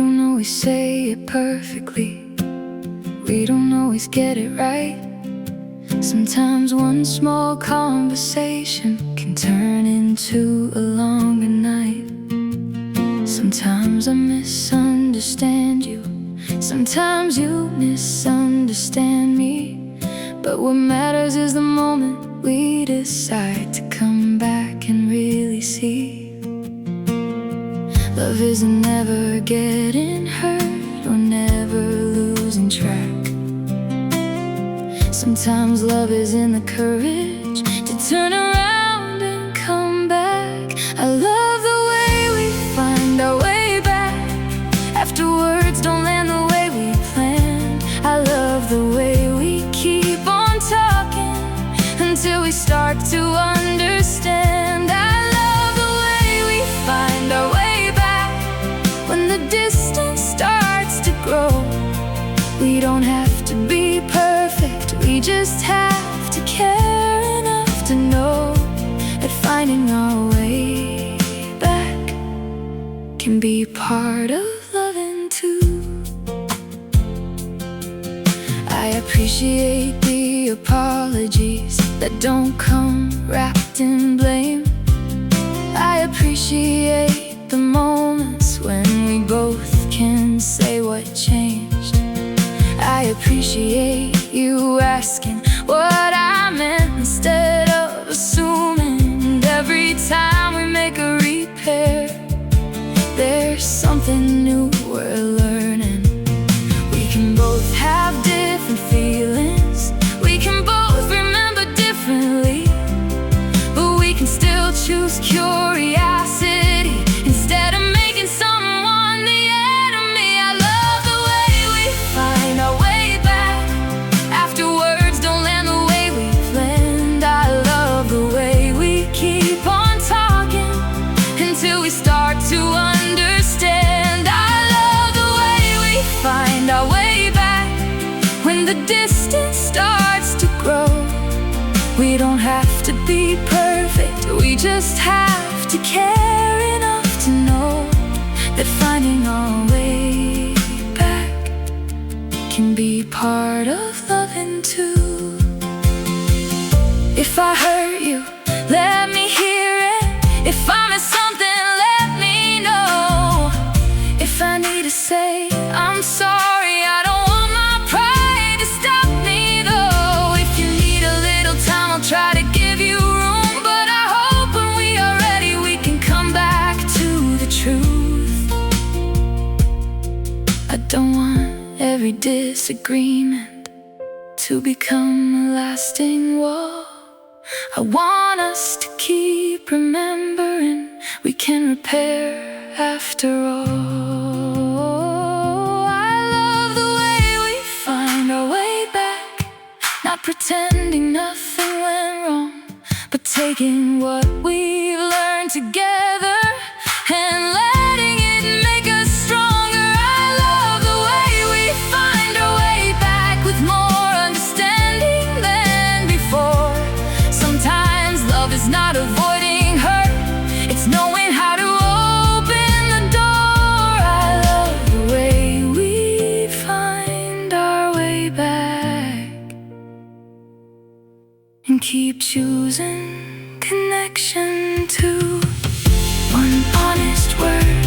don't always say it perfectly, we don't always get it right. Sometimes one small conversation can turn into a longer night. Sometimes I misunderstand you, sometimes you misunderstand me. But what matters is the moment we decide to come back and really see. Love isn't never getting hurt or never losing track. Sometimes love is in the courage to turn around and come back. I love the way we find our way back after words don't land the way we planned. I love the way we keep on talking until we start to understand. I love the way we find our way back when the distance starts to grow. We don't have to be perfect, we just have to care enough to know that finding our way back can be part of loving too. I appreciate the apologies that don't come wrapped in blame. I appreciate the moments when we both can say what changed. I appreciate you asking what I meant instead of assuming. And every time we make a repair, there's something new we're learning. We can both have different feelings, we can both remember differently, but we can still choose curiosity instead of making someone the enemy. I love the way we find our way back after words don't land the way we planned. I love the way we keep on talking until we start to understand. I love the way we find our way back when the distance starts to grow. We don't have to be perfect, we just have to care enough to know that finding our way back can be part of loving too. If I hurt you, let me hear it. If I miss something, let me know. If I need to say I'm sorry, I don't want my pride to stop me though. If you need a little time, I'll try to give you room, but I hope when we are ready we can come back to the truth. I don't want every disagreement to become a lasting wall. I want us to keep remembering we can repair after all. I love the way we find our way back, not pretending nothing went wrong, but taking what we've learned together and letting it make us stronger. I love the way we find our way back with more understanding than before. Sometimes love is not avoiding hurt, it's knowing how to open the door. I love the way we find our way back and keep choosing connection to one honest word.